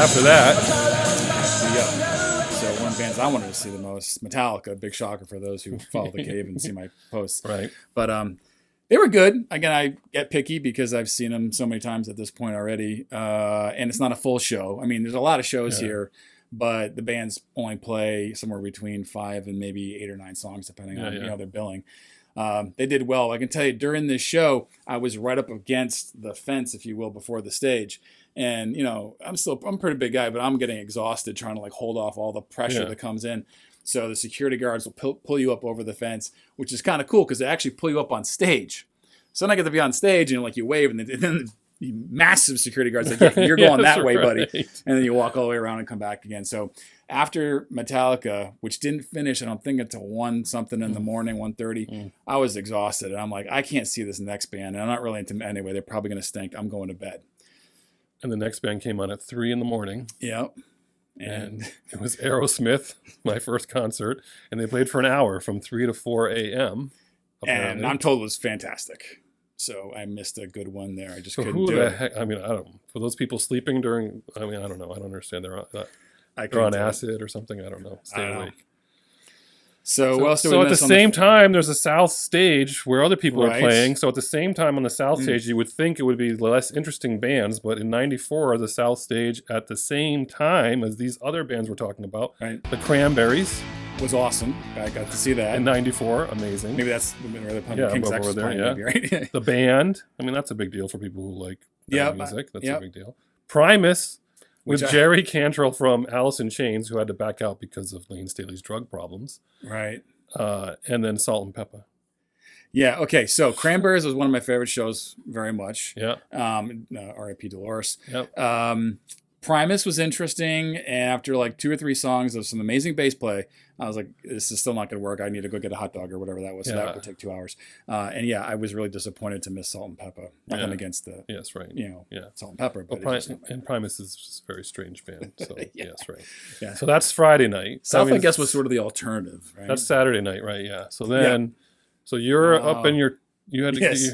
after that. So one of the bands I wanted to see the most, Metallica, big shocker for those who follow the cave and see my posts. Right. But they were good. Again, I get picky because I've seen them so many times at this point already. And it's not a full show. I mean, there's a lot of shows here, but the bands only play somewhere between 5 and maybe 8 or 9 songs, depending on their billing. They did well. I can tell you during this show, I was right up against the fence, if you will, before the stage. And, I'm a pretty big guy, but I'm getting exhausted trying to hold off all the pressure that comes in. So the security guards will pull you up over the fence, which is kind of cool because they actually pull you up on stage. So then I get to be on stage and you wave and then the massive security guards like, you're going that way, buddy. And then you walk all the way around and come back again. So after Metallica, which didn't finish, I don't think until 1 something in the morning, 1:30, I was exhausted. And I'm like, I can't see this next band. And I'm not really into them anyway. They're probably going to stink. I'm going to bed. And the next band came on at 3 a.m. Yep. And it was Aerosmith, my first concert. And they played for an hour from 3 to 4 a.m. And I'm told it was fantastic. So I missed a good one there. I just couldn't who do the it. heck? I mean, I don't. For those people sleeping during, I don't know. I don't understand. They're I on acid or something. I don't know. Stay awake. So what else do we So at the miss same time, there's a south stage where other people are Right. playing. So at the same time on the south stage, you would think it would be less interesting bands, but in '94, the south stage at the same time as these other bands we're talking about, Right. the Cranberries was awesum. I got to see that. in '94, amazing. Maybe that's where they're playing Yeah, King's over X was there, playing, yeah. maybe, right? The band, I mean, that's a big deal for people who like Yep. music. That's Yep. a big deal. Primus with Which Jerry Cantrell from Alice in Chains, who had to back out because of Lane Staley's drug problems. Right. And then Salt and Pepper. Yeah. Okay. So Cranberries was one of my favorite shows very much. Yeah. R.I.P. Dolores. Yep. Primus was interesting. And after 2 or 3 songs of some amazing bass play, I was like, this is still not going to work. I need to go get a hot dog or whatever that was. So that would take 2 hours. And I was really disappointed to miss Salt and Pepper. Nothing against the, Yes, right. Salt and Pepper. But And Primus is just a very strange band. So, yes, right. Yeah. So that's Friday night. South, I guess, was sort of the alternative, right? That's Saturday night, right? Yeah. So then, so you're up in you had to Yes.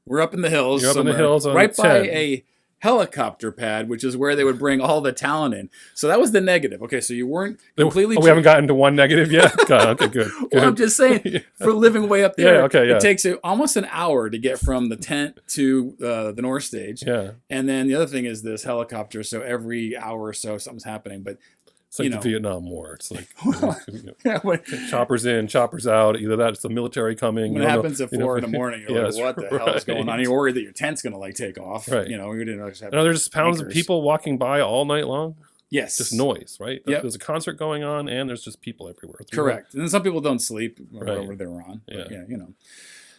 We're up in the hills. You're up in the hills on right 10. by a helicopter pad, which is where they would bring all the talent in. So that was the negative. Okay, so you weren't completely... we haven't gotten to one negative yet? God, okay, good. Well, I'm just saying, for living way up there, it takes almost an hour to get from the tent to the North Stage. Yeah. And then the other thing is this helicopter, so every hour or so something's happening. But it's like the Vietnam War. It's like when choppers in, choppers out. Either that's the military coming. it happens at 4 in the morning, you're like, what the hell is going on? You're worried that your tent's going to take off. Right. We didn't have there's just pounds anchors. of people walking by all night long. Yes. Just noise, right? Yep. There's a concert going on, and there's just people everywhere. Correct. And then some people don't sleep wherever they're on. But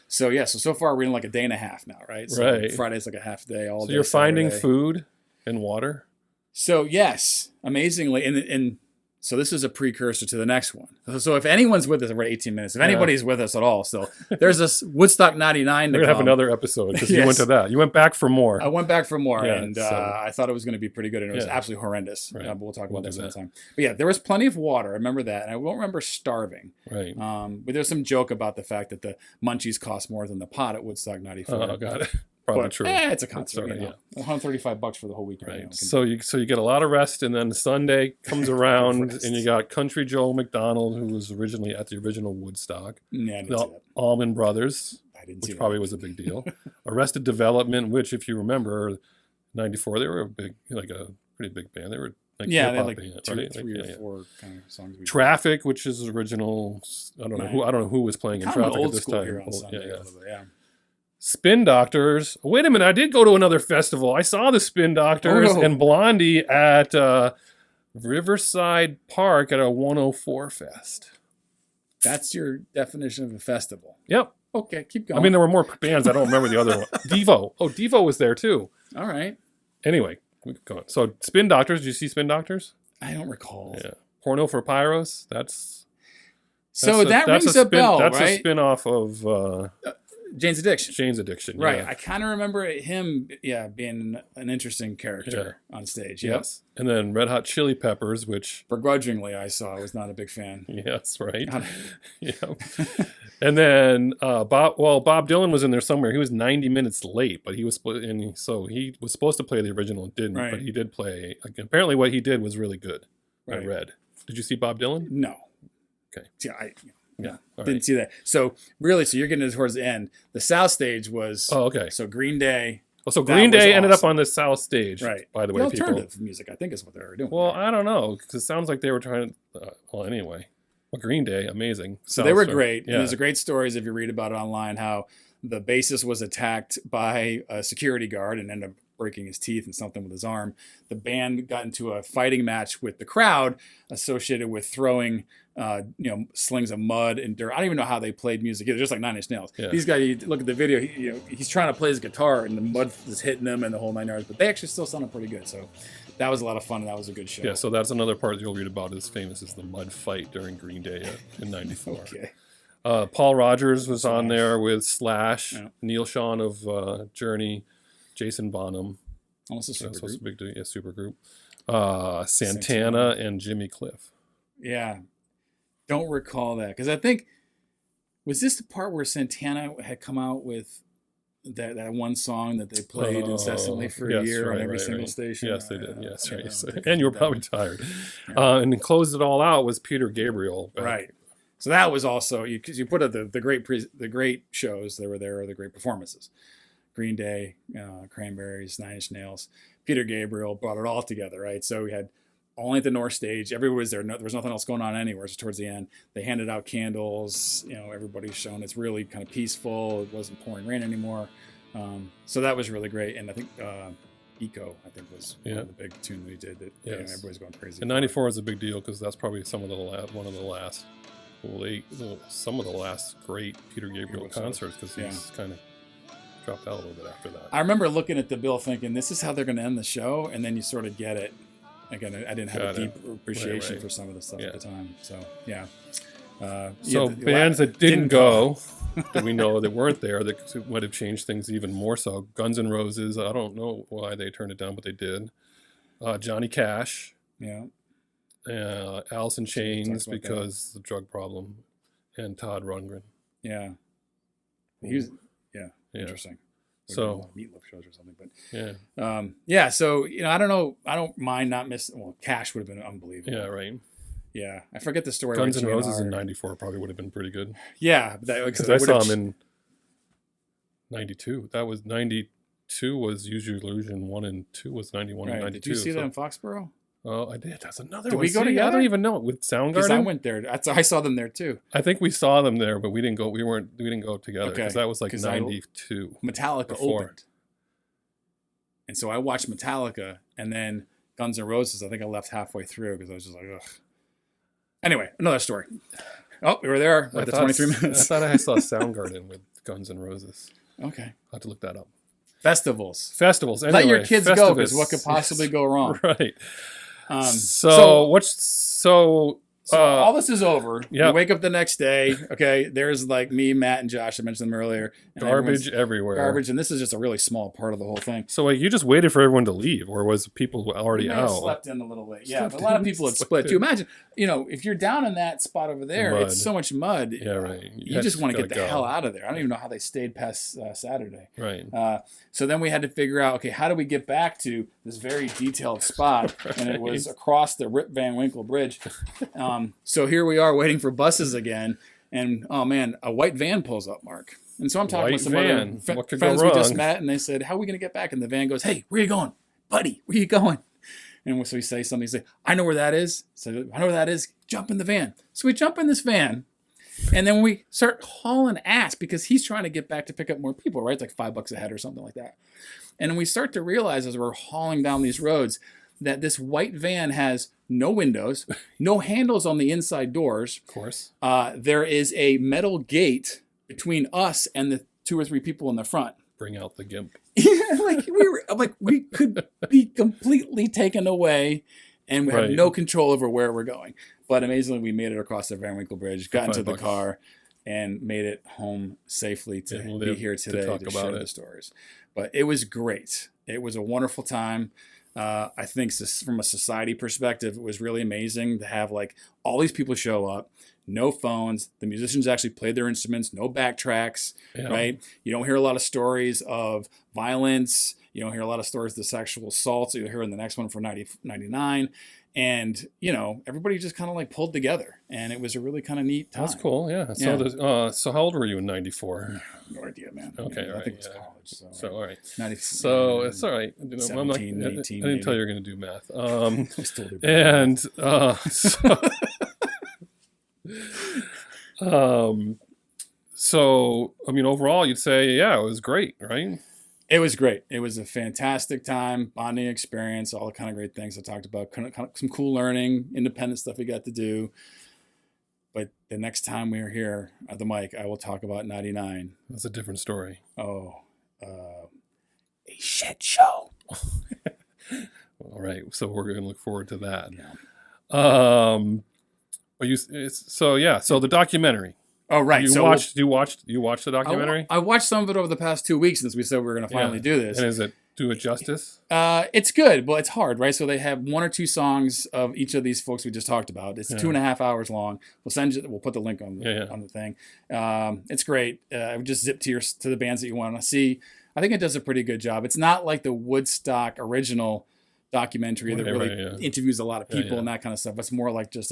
So far we're in a day and a half now, right? So Friday's a half day, all day. So you're finding Saturday. food and water? So yes, amazingly, and so this is a precursor to the next one. So if anyone's with us, we're at 18 minutes. If anybody's with us at all, still, there's this Woodstock 99 We're going to have another episode because you went to that. You went back for more. I went back for more, and I thought it was going to be pretty good, and it was absolutely horrendous. Right. But we'll talk about that sometime. But there was plenty of water. I remember that, and I won't remember starving. Right. But there's some joke about the fact that the munchies cost more than the pot at Woodstock 94. Oh, got it. Probably true. It's a concert. Right, $135 for the whole weekend. Right. So you get a lot of rest, and then Sunday comes around, and you got Country Joe McDonald, who was originally at the original Woodstock. Yeah, I didn't see The that. Allman Brothers, I didn't see which that. probably was a big deal. Arrested Development, which, if you remember, '94, they were a pretty big band. They were they had hip-hop like band, 2, right? 3 or 4 kind of songs. Traffic, which is original. I don't know who was playing in Kind of Traffic old at this school time. here on Sunday. Yeah. Spin Doctors. Wait a minute, I did go to another festival. I saw the Spin Doctors and Blondie at Riverside Park at a 104 Fest. That's your definition of a festival. Yep. Okay, keep going. I mean, there were more bands. I don't remember the other one. Devo. Oh, Devo was there too. All right. Anyway, we go on. So Spin Doctors. Did you see Spin Doctors? I don't recall. Yeah. Porno for Pyros. That rings a bell, That's right? a spin-off of... Jane's Addiction. Jane's Addiction. Right. Yeah. I kind of remember him, being an interesting character on stage. Yep. Yes. And then Red Hot Chili Peppers, which begrudgingly I was not a big fan. Yes, right. Yeah. And then Bob Dylan was in there somewhere. He was 90 minutes late, but he was so he was supposed to play the original and didn't, but he did play. Apparently what he did was really good. I read. Did you see Bob Dylan? No. Okay. Yeah. Didn't see that. So really, you're getting towards the end. The South Stage was okay. So Green Day. So Green Day ended up on the South Stage, right? By the way, alternative music, I think, is what they were doing. Well, I don't know, because it sounds like they were trying to. Anyway, Green Day, amazing. So they were great. Yeah. And there's a great stories if you read about it online how the bassist was attacked by a security guard and ended up breaking his teeth and something with his arm. The band got into a fighting match with the crowd associated with throwing, slings of mud and dirt. I don't even know how they played music. They're just like Nine Inch Nails. Yeah. These guys, you look at the video, he's trying to play his guitar and the mud is hitting him and the whole 9 yards. But they actually still sounded pretty good. So that was a lot of fun and that was a good show. Yeah. So that's another part you'll read about is famous is the mud fight during Green Day in '94. Okay. Paul Rogers was on there with Slash, Neil Sean of Journey, Jason Bonham. Almost a super group. Big dude. Yeah, super group. Santana and Jimmy Cliff. Yeah. Don't recall that. Because I think, was this the part where Santana had come out with that one song that they played incessantly for a year on every single station? Yes, they did. Yes, right. And you were probably tired. Yeah. And closed it all out was Peter Gabriel. Right. So that was also, because you put up the great shows that were there, or the great performances. Green Day, Cranberries, Nine Inch Nails, Peter Gabriel brought it all together, right? So we had only at the North Stage. Everybody was there. There was nothing else going on anywhere. So towards the end, they handed out candles. Everybody's shown it's really kind of peaceful. It wasn't pouring rain anymore. So that was really great. And I think Eco, was one of the big tune that he did. That everybody's going crazy. And '94 was a big deal because that's probably some of the last great Peter Gabriel concerts because he's kind of dropped out a little bit after that. I remember looking at the bill thinking, this is how they're going to end the show, and then you sort of get it. Again, I didn't have a deep appreciation for some of the stuff at the time. So, yeah. So bands that didn't go, that we know that weren't there, that would have changed things even more so. Guns N' Roses, I don't know why they turned it down, but they did. Johnny Cash. Yeah. Alice in Chains because the drug problem. And Todd Rundgren. Yeah. He was... Interesting. So meatloaf shows or something, but So I don't know. I don't mind not missing. Well, Cash would have been unbelievable. Yeah, right. Yeah, I forget the story. Guns N' Roses in '94 probably would have been pretty good. Yeah, because I saw him in '92. That was '92 was Use Your Illusion 1 and 2 was '91 and '92. Did you see that in Foxborough? Oh, I did. That's another one. Did we go together? I don't even know. With Soundgarden? Because I went there. I saw them there too. I think we saw them there, but we didn't go. We didn't go together because that was like 92. Metallica opened. And so I watched Metallica and then Guns N' Roses. I think I left halfway through because I was just like, ugh. Anyway, another story. Oh, we were there at the 23 minutes. I thought I saw Soundgarden with Guns N' Roses. Okay. I'll have to look that up. Festivals. Anyway, let your kids go because what could possibly go wrong? Right. So all this is over. Yep. You wake up the next day. Okay, there's like me, Matt, and Josh. I mentioned them earlier. Garbage everywhere. Garbage, and this is just a really small part of the whole thing. So you just waited for everyone to leave, or was people already out? Slept in a little late. Yeah, but a lot of people had split too. Imagine, if you're down in that spot over there, it's so much mud. Yeah, right. You just want to get the hell out of there. I don't even know how they stayed past Saturday. Right. So then we had to figure out, okay, how do we get back to this very detailed spot? Right. And it was across the Rip Van Winkle Bridge. So here we are waiting for buses again. And, oh, man, a white van pulls up, Mark. And so I'm talking with some other friends we just met, and they said, how are we going to get back? And the van goes, hey, where are you going? Buddy, where are you going? And so we say something, say, I know where that is. So I know where that is. Jump in the van. So we jump in this van. And then we start hauling ass because he's trying to get back to pick up more people, right? It's like $5 a head or something like that. And then we start to realize as we're hauling down these roads that this white van has no windows, no handles on the inside doors. Of course. There is a metal gate between us and the 2 or 3 people in the front. Bring out the gimp. we could be completely taken away and we have no control over where we're going. But amazingly, we made it across the Van Winkle Bridge, got into the car, and made it home safely to be here today to talk to about share the stories. But it was great. It was a wonderful time. I think from a society perspective, it was really amazing to have like all these people show up, no phones. The musicians actually played their instruments, no backtracks, right? You don't hear a lot of stories of violence. You don't hear a lot of stories of sexual assaults. You'll hear in the next one for 99. And, everybody just kind of like pulled together, and it was a really kind of neat time. That's cool. Yeah. So how old were you in 94? No idea, man. Okay. I think it was college. So all right. 94, so it's all right. 17, 18, I didn't tell you you're going to do math. So I mean, overall, you'd say, yeah, it was great, right? It was great. It was a fantastic time, bonding experience, all the kind of great things I talked about. Kind of some cool learning, independent stuff we got to do. But the next time we are here at the mic, I will talk about 99. That's a different story. Oh, a shit show. All right, so we're going to look forward to that. Yeah. So the documentary. Oh, right. You watched the documentary? I watched some of it over the past 2 weeks since we said we were going to finally do this. And is it do it justice? It's good, but it's hard, right? So they have 1 or 2 songs of each of these folks we just talked about. It's 2.5 hours long. We'll put the link on the thing. It's great. Just zip to the bands that you want to see. I think it does a pretty good job. It's not like the Woodstock original documentary that really interviews a lot of people and that kind of stuff. It's more like just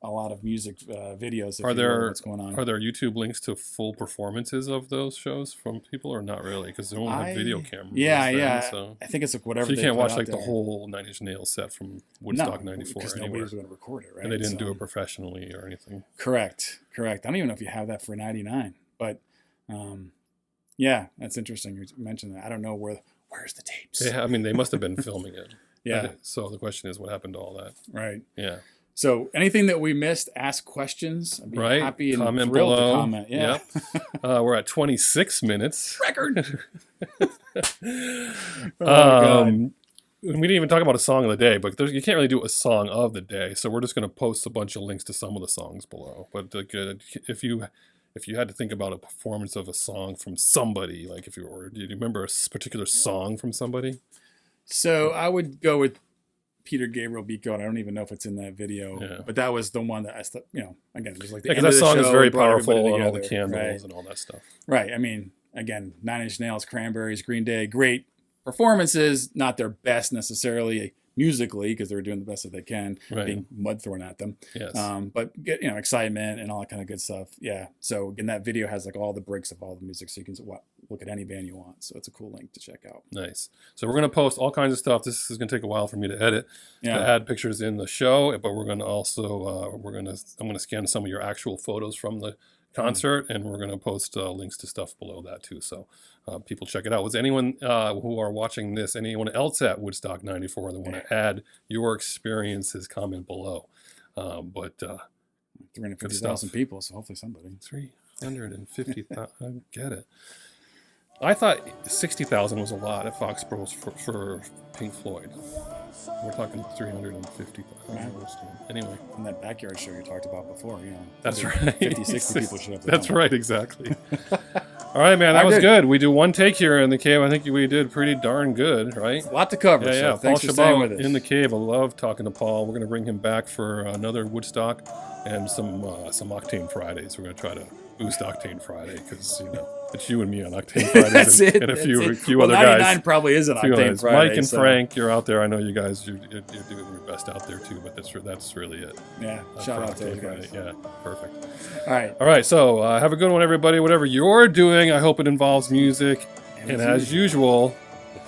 a lot of music videos. Are there what's going on? Are there YouTube links to full performances of those shows from people, or not really? Because they don't have video cameras. So I think it's like whatever. So you can't watch like the whole Nine Inch Nails set from Woodstock '94 because nobody's going to record it, right? And they didn't do it professionally or anything. Correct. I don't even know if you have that for 99, but that's interesting. You mentioned that. I don't know where's the tapes. They must have been filming it. Yeah. So the question is, what happened to all that? Right. Yeah. So anything that we missed, ask questions. I'd be happy and comment thrilled below. to comment. Yeah. Yep. We're at 26 minutes. Record. We didn't even talk about a song of the day, but you can't really do a song of the day. So we're just going to post a bunch of links to some of the songs below. But if you had to think about a performance of a song from somebody, do you remember a particular song from somebody? So I would go with Peter Gabriel Beat Goat. I don't even know if it's in that video, but that was the one that I thought, again, it was like the end of the that song show, is very powerful, and all the candles and all that stuff. Right. I mean, again, Nine Inch Nails, Cranberries, Green Day, great performances, not their best necessarily musically because they're doing the best that they can, being mud thrown at them. Yes. But get excitement and all that kind of good stuff. Yeah. So again, that video has like all the breaks of all the music, so you can look at any band you want. So it's a cool link to check out. Nice. So we're going to post all kinds of stuff. This is going to take a while for me to edit, to add pictures in the show, but we're going to also I'm going to scan some of your actual photos from the concert, and we're going to post links to stuff below that too. So people check it out. Was anyone who are watching this, anyone else at Woodstock 94 that want to add your experiences, comment below. 350,000 people, so hopefully somebody. 350,000. I get it. I thought 60,000 was a lot at Foxborough for Pink Floyd. We're talking 350,000. Anyway. In that backyard show you talked about before, That's right. 50, 60 people should have. That's right, exactly. All right, man, that was good. We do one take here in the cave. I think we did pretty darn good, right? A lot to cover. Yeah. So Paul Chabot with in the cave. I love talking to Paul. We're going to bring him back for another Woodstock and some Octane Fridays. We're going to try to boost Octane Friday because it's you and me on Octane Friday. That's it. And a few other 99 guys. Probably is an Octane Friday. Mike and Frank, you're out there. I know you guys, you're doing your best out there too. But that's really it. Yeah. Shout out to those guys. Yeah. Perfect. All right. So have a good one, everybody. Whatever you're doing, I hope it involves music. And as usual,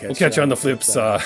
we'll catch you on the flip side.